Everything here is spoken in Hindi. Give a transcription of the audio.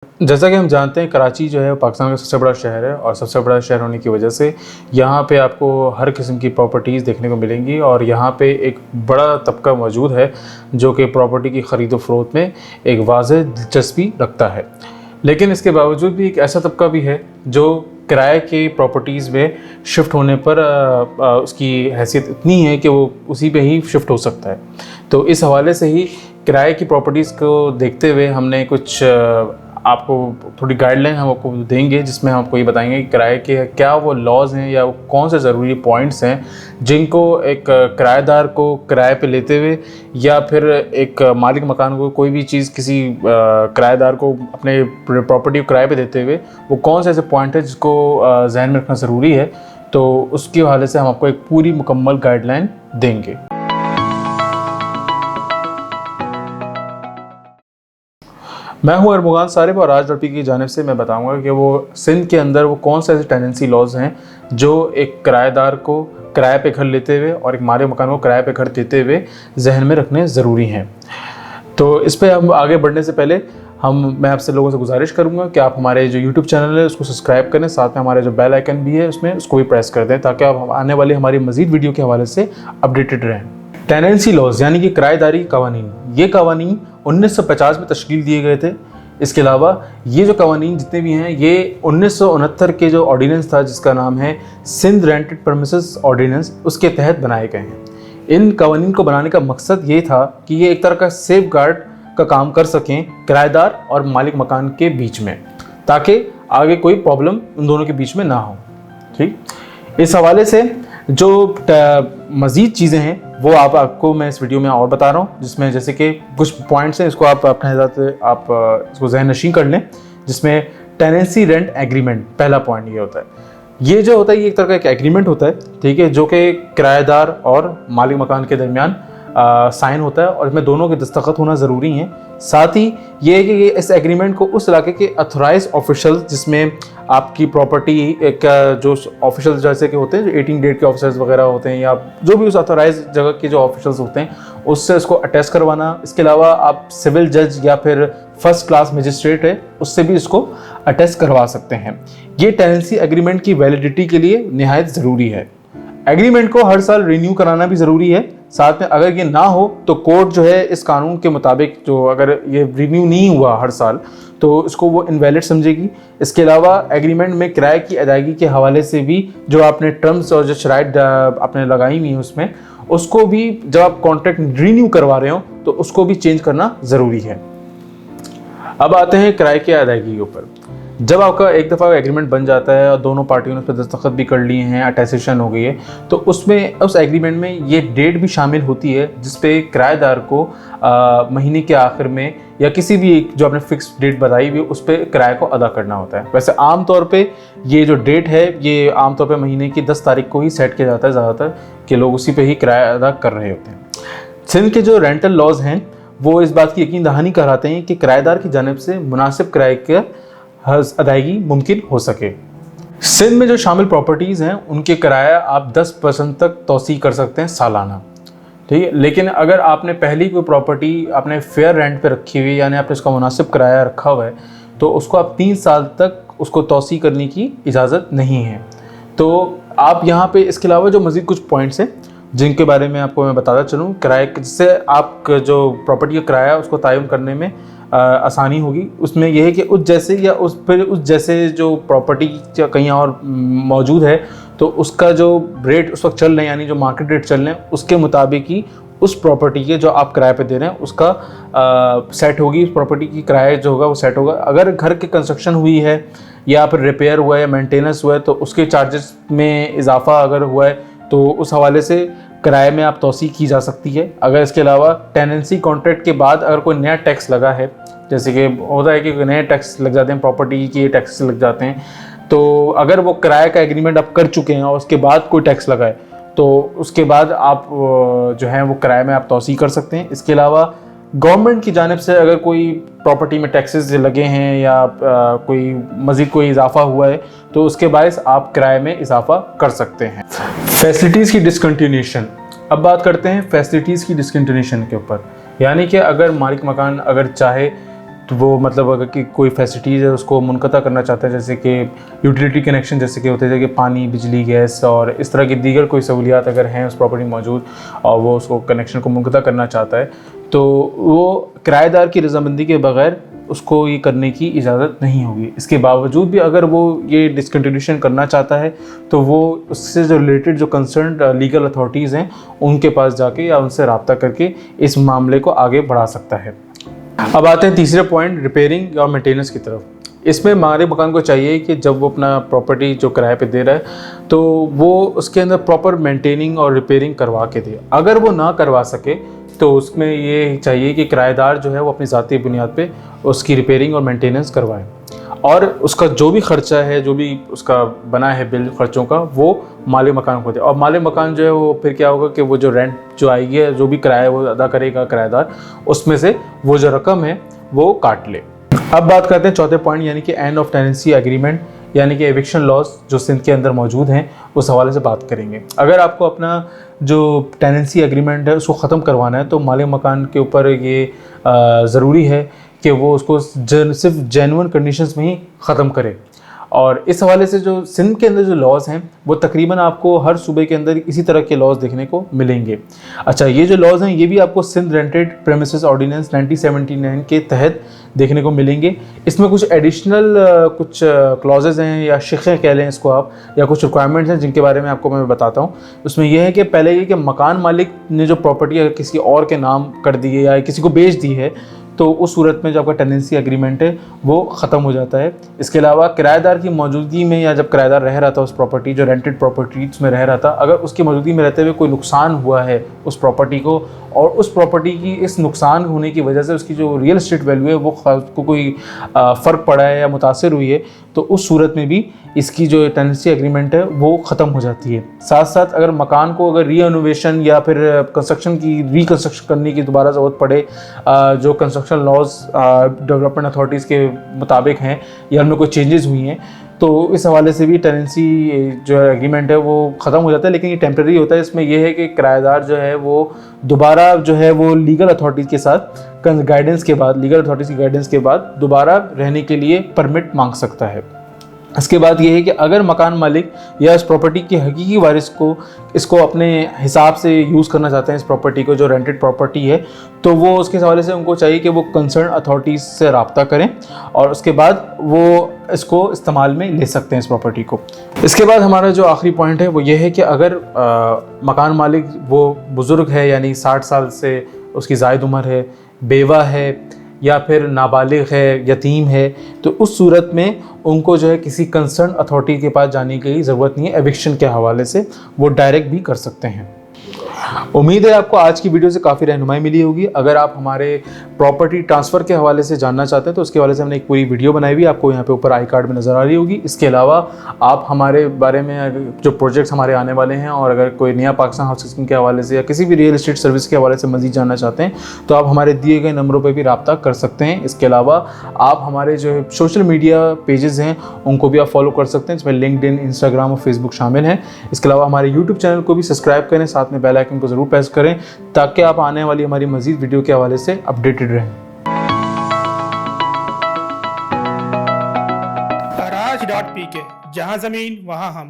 जैसा कि हम जानते हैं कराची जो है पाकिस्तान का सबसे बड़ा शहर है और सबसे बड़ा शहर होने की वजह से यहाँ पे आपको हर किस्म की प्रॉपर्टीज़ देखने को मिलेंगी और यहाँ पे एक बड़ा तबका मौजूद है जो कि प्रॉपर्टी की ख़रीद फ़रोख्त में एक वाज़ेह दिलचस्पी रखता है। लेकिन इसके बावजूद भी एक ऐसा तबका भी है जो किराए के प्रॉपर्टीज़ में शिफ्ट होने पर उसकी हैसियत इतनी है कि वो उसी पे ही शिफ्ट हो सकता है। तो इस हवाले से ही किराए की प्रॉपर्टीज़ को देखते हुए हमने कुछ आपको थोड़ी गाइडलाइन हम आपको देंगे जिसमें हम आपको ये बताएंगे कि किराए के क्या वो लॉज हैं या वो कौन से ज़रूरी पॉइंट्स हैं जिनको एक किराएदार को किराए पे लेते हुए या फिर एक मालिक मकान को कोई भी चीज़ किसी किराएदार को अपने प्रॉपर्टी को किराए पे देते हुए वो कौन से ऐसे पॉइंट है जिसको जहन में रखना ज़रूरी है। तो उसके हवाले से हम आपको एक पूरी मुकम्मल गाइडलाइन देंगे। मैं हूं अरमुगान सारिब और आज डॉट पी की जानिब से मैं बताऊंगा कि वो सिंध के अंदर वो कौन से ऐसे टेनेंसी लॉज हैं जो एक किराएदार को किराए पे घर लेते हुए और एक मालिक मकान को किराए पे घर देते हुए जहन में रखने ज़रूरी हैं। तो इस पर हम आगे बढ़ने से पहले मैं आपसे लोगों से गुजारिश करूंगा कि आप हमारे जो यूट्यूब चैनल है उसको सब्सक्राइब करें, साथ में हमारे जो बेल आइकन भी है उसमें उसको भी प्रेस कर दें ताकि आप आने वाली हमारी मज़ीद वीडियो के हवाले से अपडेटेड रहें। टेनेंसी लॉज यानी कि किराएदारी कवानीन, ये कवानीन 1950 में तश्कील दिए गए थे। इसके अलावा ये जो कवानीन जितने भी हैं ये 1969 के जो ऑर्डिनेंस था जिसका नाम है सिंध रेंटेड परमिसेस ऑर्डिनेंस, उसके तहत बनाए गए हैं। इन कवानीन को बनाने का मकसद ये था कि ये एक तरह का सेफ गार्ड का काम कर सकें किराएदार और मालिक मकान के बीच में, ताकि आगे कोई प्रॉब्लम उन दोनों के बीच में ना हो। ठीक, इस हवाले से जो मज़ीद चीज़ें हैं वो आपको मैं इस वीडियो में और बता रहा हूँ, जिसमें जैसे कि कुछ पॉइंट्स हैं इसको आप अपने साथ आप इसको ज़हन नशीं कर लें। जिसमें टेनेंसी रेंट एग्रीमेंट पहला पॉइंट ये होता है। ये जो होता है ये एक तरह का एक एग्रीमेंट होता है, ठीक है, जो कि किराएदार और मालिक मकान के दरमियान साइन होता है और इसमें दोनों के दस्तखत होना ज़रूरी हैं। साथ ही ये है कि इस एग्रीमेंट को उस इलाके के अथोराइज ऑफिशल, जिसमें आपकी प्रॉपर्टी एक जो ऑफिशल जैसे कि होते हैं जो 18 डेट के ऑफिसर्स वगैरह होते हैं या जो भी उस अथोराइज जगह के जो ऑफिशल्स होते हैं उससे इसको अटेस्ट करवाना। इसके अलावा आप सिविल जज या फिर फर्स्ट क्लास मजिस्ट्रेट है उससे भी इसको अटेस्ट करवा सकते हैं। ये टेनेंसी एग्रीमेंट की वैलिडिटी के लिए निहायत ज़रूरी है। एग्रीमेंट को हर साल रिन्यू कराना भी ज़रूरी है। साथ में अगर ये ना हो तो कोर्ट जो है इस कानून के मुताबिक जो अगर ये रिन्यू नहीं हुआ हर साल तो इसको वो इनवैलिड समझेगी। इसके अलावा एग्रीमेंट में किराए की अदायगी के हवाले से भी जो आपने टर्म्स और जो शराइत आपने लगाई हुई है उसमें उसको भी जब आप कॉन्ट्रैक्ट रिन्यू करवा रहे हो तो उसको भी चेंज करना ज़रूरी है। अब आते हैं किराए की अदायगी के ऊपर। जब आपका एक दफ़ा एग्रीमेंट बन जाता है और दोनों पार्टियों ने उस पर दस्तखत भी कर लिए हैं, अटेस्टेशन हो गई है, तो उसमें उस एग्रीमेंट में ये डेट भी शामिल होती है जिस पे किराएदार को महीने के आखिर में या किसी भी एक जो आपने फिक्स डेट बताई हुई उस पर किराए को अदा करना होता है। वैसे आम तौर पे ये जो डेट है ये आम तौर पे महीने की 10 तारीख को ही सेट किया जाता है ज़्यादातर कि लोग उसी पे ही किराया अदा कर रहे होते हैं। सिंध के जो रेंटल लॉज हैं वो इस बात की यकीन दहानी कराते हैं कि किराएदार की जानिब से मुनासिब किराए का अदायगी मुमकिन हो सके। सिंध में जो शामिल प्रॉपर्टीज़ हैं उनके किराया आप 10% तक तौसी कर सकते हैं सालाना, ठीक है। लेकिन अगर आपने पहली कोई प्रॉपर्टी आपने फेयर रेंट पे रखी हुई यानी आपने उसका मुनासिब किराया रखा हुआ है तो उसको आप 3 साल तक उसको तौसी करने की इजाज़त नहीं है। तो आप यहाँ पे इसके अलावा जो मज़ीद कुछ पॉइंट्स हैं जिनके बारे में आपको मैं बताता चलूँ किराए, जिससे आप जो प्रॉपर्टी का किराया उसको तयन करने में आसानी होगी। उसमें यह है कि उस जैसे या उस जैसे जो प्रॉपर्टी कहीं और मौजूद है तो उसका जो रेट उस वक्त चल रहे हैं यानी जो मार्केट रेट चल रहे हैं उसके मुताबिक ही उस प्रॉपर्टी के जो आप किराए पे दे रहे हैं उसका सेट होगी, उस प्रॉपर्टी की किराया जो होगा वो सेट होगा। अगर घर की कंस्ट्रक्शन हुई है या फिर रिपेयर हुआ है या मेंटेनेंस हुआ है तो उसके चार्जेस में इजाफा अगर हुआ है तो उस हवाले से किराए में आप तौसी की जा सकती है। अगर इसके अलावा टेनेंसी कॉन्ट्रैक्ट के बाद अगर कोई नया टैक्स लगा है, जैसे कि होता है कि नए टैक्स लग जाते हैं, प्रॉपर्टी के टैक्स लग जाते हैं, तो अगर वो किराए का एग्रीमेंट आप कर चुके हैं और उसके बाद कोई टैक्स लगा है तो उसके बाद आप जो है वो किराए में आप तौसी कर सकते हैं। इसके अलावा गवर्नमेंट की जानिब से अगर कोई प्रॉपर्टी में टैक्सेस लगे हैं या कोई मज़ीद कोई इजाफा हुआ है तो उसके बायस आप किराए में इजाफा कर सकते हैं। फैसिलिटीज़ की डिसकंटिन्यूएशन। अब बात करते हैं फैसिलिटीज़ की डिसकंटिन्यूएशन के ऊपर, यानी कि अगर मालिक मकान अगर चाहे तो वो मतलब अगर कि कोई फैसिलिटीज़ है उसको मुनक़ता करना चाहता है, जैसे कि यूटिलिटी कनेक्शन जैसे कि होते थे कि पानी, बिजली, गैस और इस तरह की दीगर कोई सहूलियात अगर हैं उस प्रॉपर्टी में मौजूद और वो उसको कनेक्शन को मुनक़ता करना चाहता है, तो वो किराएदार की रज़ामंदी के बगैर उसको ये करने की इजाज़त नहीं होगी। इसके बावजूद भी अगर वो ये डिसकंटिन्यूशन करना चाहता है तो वो उससे जो रिलेटेड जो कंसर्न लीगल अथॉरिटीज़ हैं उनके पास जाके या उनसे रब्ता करके इस मामले को आगे बढ़ा सकता है। अब आते हैं तीसरे पॉइंट, रिपेयरिंग और मेंटेनेंस की तरफ। इसमें मालिक मकान को चाहिए कि जब वो अपना प्रॉपर्टी जो किराए पे दे रहा है तो वो उसके अंदर प्रॉपर मेंटेनिंग और रिपेयरिंग करवा के दे। अगर वो ना करवा सके तो उसमें ये चाहिए कि किराएदार जो है वो अपनी ज़ाती बुनियाद पे उसकी रिपेयरिंग और मेंटेनेंस करवाए और उसका जो भी खर्चा है, जो भी उसका बना है बिल खर्चों का, वो मालिक मकान को दे। और मालिक मकान जो है वो फिर क्या होगा कि वो जो रेंट जो आएगी है, जो भी किराया वो अदा करेगा किराएदार, उसमें से वो जो रकम है वो काट ले। अब बात करते हैं चौथे पॉइंट यानी कि एंड ऑफ टेनेंसी एग्रीमेंट यानी कि एविक्शन लॉज जो सिंध के अंदर मौजूद हैं, उस हवाले से बात करेंगे। अगर आपको अपना जो टेनेंसी एग्रीमेंट है उसको ख़त्म करवाना है तो मालिक मकान के ऊपर ये ज़रूरी है कि वो उसको सिर्फ जेन्युइन कंडीशंस में ही ख़त्म करे। और इस हवाले से जो सिंध के अंदर जो लॉज हैं वो तकरीबन आपको हर सूबे के अंदर इसी तरह के लॉज देखने को मिलेंगे। अच्छा, ये जो लॉज हैं ये भी आपको सिंध रेंटेड प्रेमिसेस ऑर्डिनेंस 1979 के तहत देखने को मिलेंगे। इसमें कुछ एडिशनल कुछ क्लॉजेज हैं या शिक़ें कह लें इसको आप, या कुछ रिक्वायरमेंट्स हैं जिनके बारे में आपको मैं बताता हूँ। उसमें यह है कि पहले ये कि मकान मालिक ने जो प्रॉपर्टी अगर किसी और के नाम कर दी है या किसी को बेच दी है तो उस सूरत में जो आपका टेनेंसी एग्रीमेंट है वो ख़त्म हो जाता है। इसके अलावा किराएदार की मौजूदगी में या जब किराएदार रह रहा था उस प्रॉपर्टी जो रेंटेड प्रॉपर्टीज में रह रहा था, अगर उसकी मौजूदगी में रहते हुए कोई नुकसान हुआ है उस प्रॉपर्टी को और उस प्रॉपर्टी की इस नुकसान होने की वजह से उसकी जो रियल एस्टेट वैल्यू है वो को कोई फ़र्क पड़ा है या मुतासिर हुई है, तो उस सूरत में भी इसकी जो टेनेंसी एग्रीमेंट है वो ख़त्म हो जाती है। साथ साथ अगर मकान को अगर रीइनोवेशन या फिर कंस्ट्रक्शन की रिकंस्ट्रक्शन करने की दोबारा ज़रूरत पड़े, जो कंस्ट्रक्शन लॉज डेवलपमेंट अथॉरिटीज़ के मुताबिक हैं या उनमें कोई चेंजेस हुई हैं, तो इस हवाले से भी टेनेंसी जो एग्रीमेंट है वो ख़त्म हो जाता है। लेकिन ये टेम्प्रेरी होता है। इसमें यह है कि किराएदार जो है वो दोबारा जो है वो लीगल अथॉरिटीज़ के साथ गाइडेंस के बाद, लीगल अथॉरिटीज़ की गाइडेंस के बाद दोबारा रहने के लिए परमिट मांग सकता है। इसके बाद ये है कि अगर मकान मालिक या इस प्रॉपर्टी के हकीकी वारिस को इसको अपने हिसाब से यूज़ करना चाहते हैं, इस प्रॉपर्टी को जो रेंटेड प्रॉपर्टी है, तो वो उसके हवाले से उनको चाहिए कि वो कंसर्न अथॉरिटीज़ से रब्ता करें और उसके बाद वो इसको इस्तेमाल में ले सकते हैं इस प्रॉपर्टी को। इसके बाद हमारा जो आखिरी पॉइंट है वो ये है कि अगर मकान मालिक वो बुज़ुर्ग है यानी 60 साल से उसकी ज़ायद उम्र है, बेवा है या फिर नाबालिग है, यतीम है, तो उस सूरत में उनको जो है किसी कंसर्न अथॉरिटी के पास जाने की ज़रूरत नहीं है। एविक्शन के हवाले से वो डायरेक्ट भी कर सकते हैं। उम्मीद है आपको आज की वीडियो से काफ़ी रहनुमाई मिली होगी। अगर आप हमारे प्रॉपर्टी ट्रांसफ़र के हवाले से जानना चाहते हैं तो उसके हवाले से हमने एक पूरी वीडियो बनाई हुई, आपको यहाँ पे ऊपर आई कार्ड में नज़र आ रही होगी। इसके अलावा आप हमारे बारे में जो प्रोजेक्ट्स हमारे आने वाले हैं और अगर कोई नया पाकिस्तान हाउस स्कीम के हवाले से या किसी भी रियल एस्टेट सर्विस के हवाले से मज़ीद जानना चाहते हैं तो आप हमारे दिए गए नंबरों पर भी रब्ता कर सकते हैं। इसके अलावा आप हमारे जो सोशल मीडिया पेजेस हैं उनको भी आप फॉलो कर सकते हैं, जिसमें लिंक्डइन, इंस्टाग्राम और फेसबुक शामिल हैं। इसके अलावा हमारे यूट्यूब चैनल को भी सब्सक्राइब करें, साथ में बेल आइकन को ज़रूर प्रेस करें ताकि आप आने वाली हमारी मज़ीद वीडियो के हवाले से अपडेटेड रहें। Taraj.pk, जहाँ ज़मीन वहाँ हम।